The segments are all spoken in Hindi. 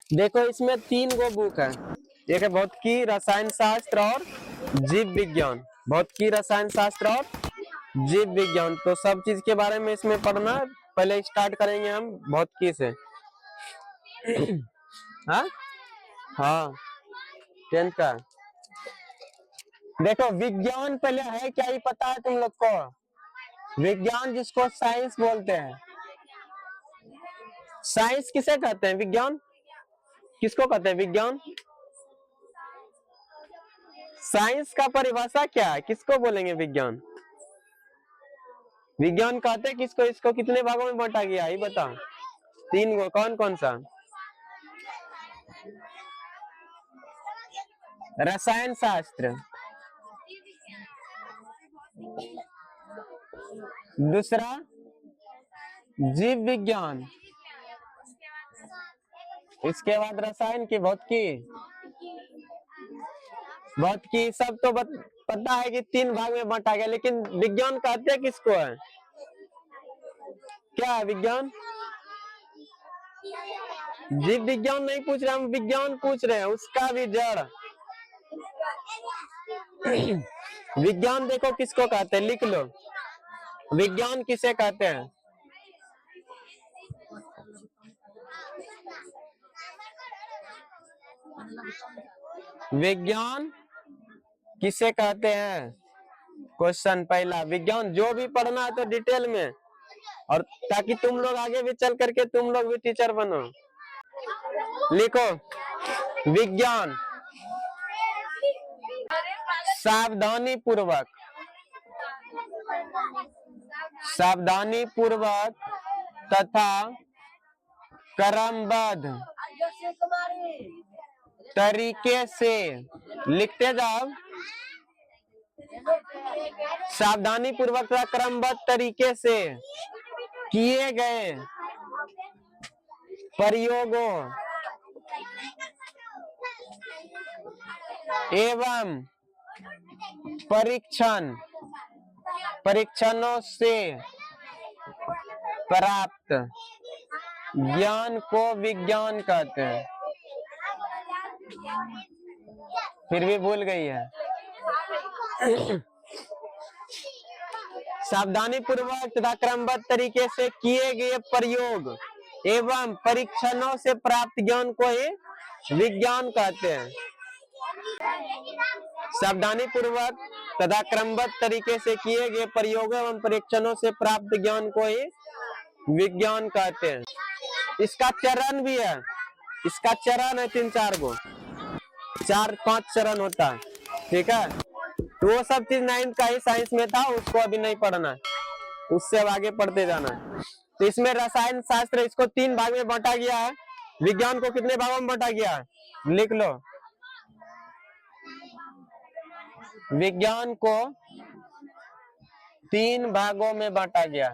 देखो इसमें 3 गो बुक है। एक है भौतिकी, रसायन शास्त्र और जीव विज्ञान। भौतिकी, रसायन शास्त्र और जीव विज्ञान, तो सब चीज के बारे में इसमें पढ़ना। पहले स्टार्ट करेंगे हम भौतिकी से। हाँ हाँ, 10th का। देखो विज्ञान पहले है क्या, ही पता है तुम लोग को? विज्ञान जिसको साइंस बोलते हैं। साइंस किसे कहते हैं? विज्ञान किसको कहते हैं? विज्ञान। साइंस का परिभाषा क्या है? किसको बोलेंगे विज्ञान? विज्ञान कहते हैं किसको? इसको कितने भागों में बांटा गया है बता। 3 गो। कौन कौन सा? रसायन शास्त्र, दूसरा जीव विज्ञान, इसके बाद रसायन की भौतिकी। भौतिकी सब तो पता है कि 3 भाग में बांटा गया, लेकिन विज्ञान कहते हैं किसको है? क्या है विज्ञान? जीव विज्ञान नहीं पूछ रहे हम, विज्ञान पूछ रहे हैं, उसका भी जड़। विज्ञान देखो किसको कहते हैं, लिख लो। विज्ञान किसे कहते हैं? विज्ञान किसे कहते हैं? क्वेश्चन पहला, विज्ञान जो भी पढ़ना है तो डिटेल में, और ताकि तुम लोग आगे भी चल करके तुम लोग भी टीचर बनो। लिखो विज्ञान सावधानी पूर्वक, सावधानी पूर्वक तथा क्रमबद्ध तरीके से, लिखते जाओ, सावधानी पूर्वक तथा क्रमबद्ध तरीके से किए गए प्रयोगों एवं परीक्षणों से प्राप्त ज्ञान को विज्ञान कहते हैं। फिर भी भूल गई है। सावधानी पूर्वक तथा क्रमबद्ध तरीके से किए गए प्रयोग एवं परीक्षणों से प्राप्त ज्ञान को ही विज्ञान कहते हैं। सावधानी पूर्वक तथा क्रमबद्ध तरीके से किए गए प्रयोगों एवं परीक्षणों से प्राप्त ज्ञान को ही विज्ञान कहते हैं। इसका चरण भी है, इसका चरण है 3-4 गो, 4-5 चरण होता है, ठीक है। तो वो सब चीज 9th का ही साइंस में था, उसको अभी नहीं पढ़ना है, उससे अब आगे पढ़ते जाना है। तो इसमें रसायन शास्त्र, इसको 3 भाग में बांटा गया है। विज्ञान को कितने भागों में बांटा गया है? लिख लो। विज्ञान को 3 भागों में बांटा गया।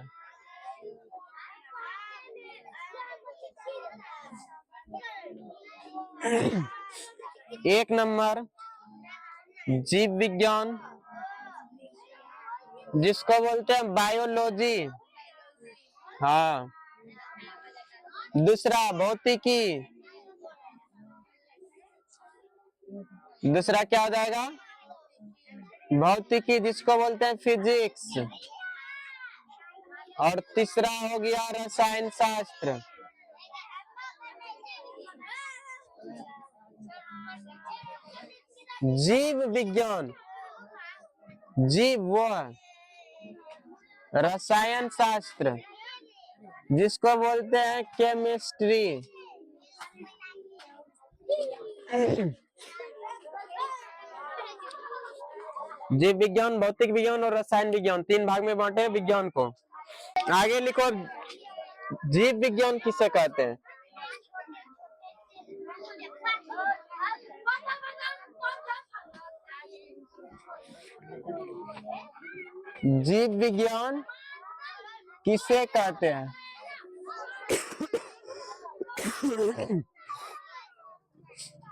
एक नंबर जीव विज्ञान, जिसको बोलते हैं बायोलॉजी। हाँ। दूसरा भौतिकी, दूसरा क्या हो जाएगा? भौतिकी, जिसको बोलते हैं फिजिक्स। और तीसरा हो गया रसायन शास्त्र। जीव विज्ञान, जीव वो है, रसायन शास्त्र जिसको बोलते हैं केमिस्ट्री। जीव विज्ञान, भौतिक विज्ञान और रसायन विज्ञान 3 भाग में बांटे विज्ञान को। आगे लिखो जीव विज्ञान किसे कहते हैं? जीव विज्ञान किसे कहते हैं?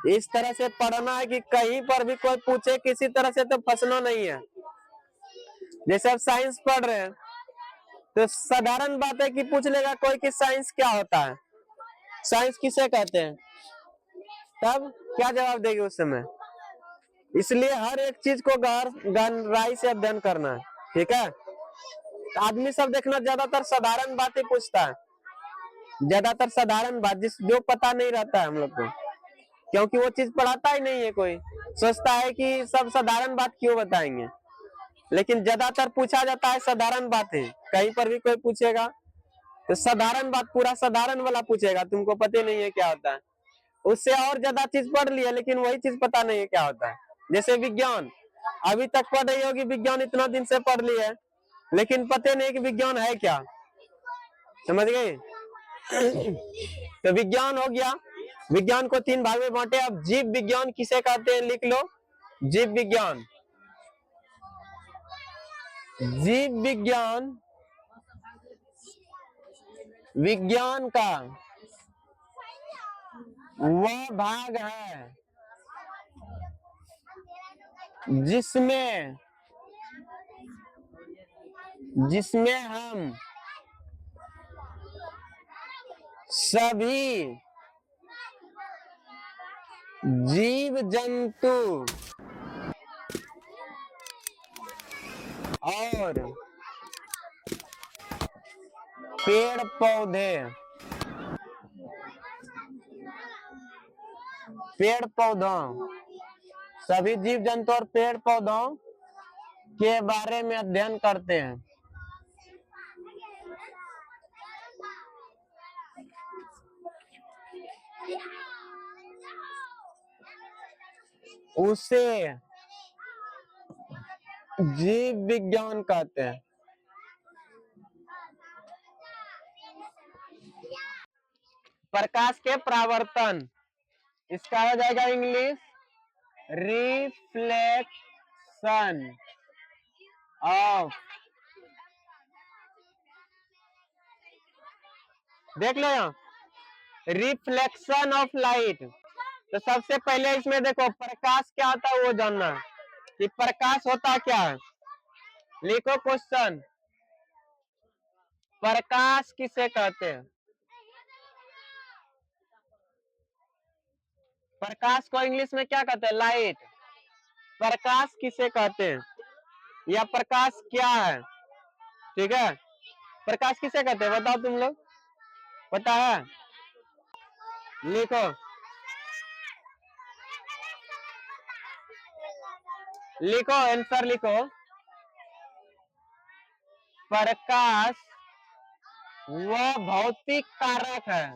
इस तरह से पढ़ना है कि कहीं पर भी कोई पूछे किसी तरह से तो फंसना नहीं है। जैसे आप साइंस पढ़ रहे हैं तो साधारण बात है कि पूछ लेगा कोई कि साइंस क्या होता है, साइंस किसे कहते हैं। तब क्या जवाब देगी उस समय? इसलिए हर एक चीज को गहराई से अध्ययन करना है, ठीक है। आदमी सब देखना ज्यादातर साधारण बातें पूछता है, ज्यादातर साधारण बात जो पता नहीं रहता है हम लोग को, क्योंकि वो चीज पढ़ाता ही नहीं है। कोई सोचता है कि सब साधारण बात क्यों बताएंगे, लेकिन ज्यादातर पूछा जाता है साधारण बातें। कहीं पर भी कोई पूछेगा तो साधारण बात, पूरा साधारण वाला पूछेगा, तुमको पता नहीं है क्या होता है। उससे और ज्यादा चीज पढ़ लिया, लेकिन वही चीज पता नहीं है क्या होता है। जैसे विज्ञान, अभी तक पढ़ रही होगी विज्ञान, इतना दिन से पढ़ ली है, लेकिन पता नहीं कि विज्ञान है क्या, समझ गए। तो विज्ञान हो गया। विज्ञान को 3 भाग में बांटे। अब जीव विज्ञान किसे कहते हैं, लिख लो। जीव विज्ञान, जीव विज्ञान विज्ञान का वह भाग है जिसमें हम सभी जीव जंतु और पेड़ पौधों, सभी जीव जंतु और पेड़ पौधों के बारे में अध्ययन करते हैं। उसे जीव विज्ञान कहते हैं। प्रकाश के परावर्तन, इसका हो जाएगा इंग्लिश रिफ्लेक्शन ऑफ, देख लो यहाँ रिफ्लेक्शन ऑफ लाइट। तो सबसे पहले इसमें देखो प्रकाश क्या होता है वो जानना है कि प्रकाश होता क्या है। लिखो क्वेश्चन, प्रकाश किसे कहते हैं? प्रकाश को इंग्लिश में क्या कहते हैं? लाइट। प्रकाश किसे कहते हैं या प्रकाश क्या है? ठीक है, प्रकाश किसे कहते हैं बताओ तुम लोग, पता है? लिखो, लिखो आंसर लिखो। प्रकाश वह भौतिक कारक है।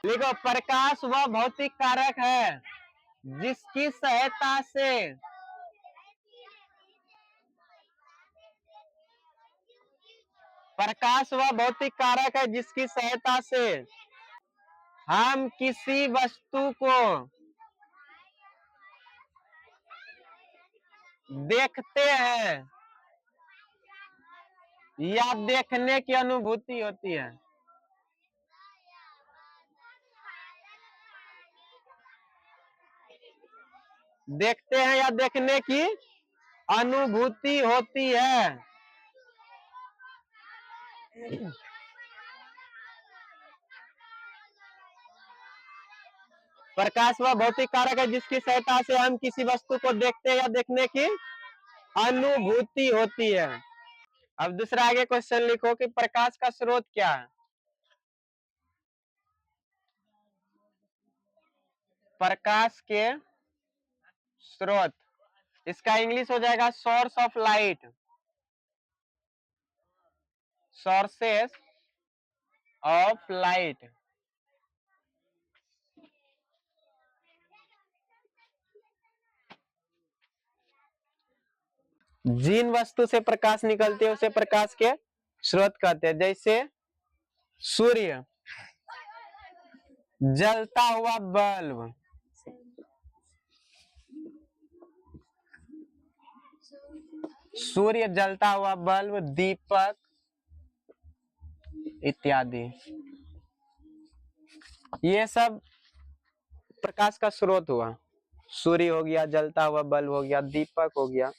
लिखो, प्रकाश वह भौतिक कारक है जिसकी सहायता से प्रकाश वह भौतिक कारक है जिसकी सहायता से हम किसी वस्तु को देखते हैं या देखने की अनुभूति होती है। देखते हैं या देखने की अनुभूति होती है। प्रकाश वह भौतिक कारक है जिसकी सहायता से हम किसी वस्तु को देखते हैं या देखने की अनुभूति होती है। अब दूसरा आगे क्वेश्चन लिखो कि प्रकाश का स्रोत क्या है? प्रकाश के स्रोत, इसका इंग्लिश हो जाएगा source of light, sources of light. जिन वस्तु से प्रकाश निकलती है उसे प्रकाश के स्रोत कहते हैं। जैसे सूर्य, जलता हुआ बल्ब, सूर्य, जलता हुआ बल्ब, दीपक इत्यादि, ये सब प्रकाश का स्रोत हुआ। सूर्य हो गया, जलता हुआ बल्ब हो गया, दीपक हो गया।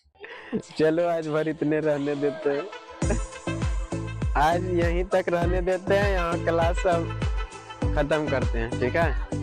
चलो आज भर इतने रहने देते हैं, आज यहीं तक रहने देते हैं। यहाँ क्लास अब खत्म करते हैं। ठीक है।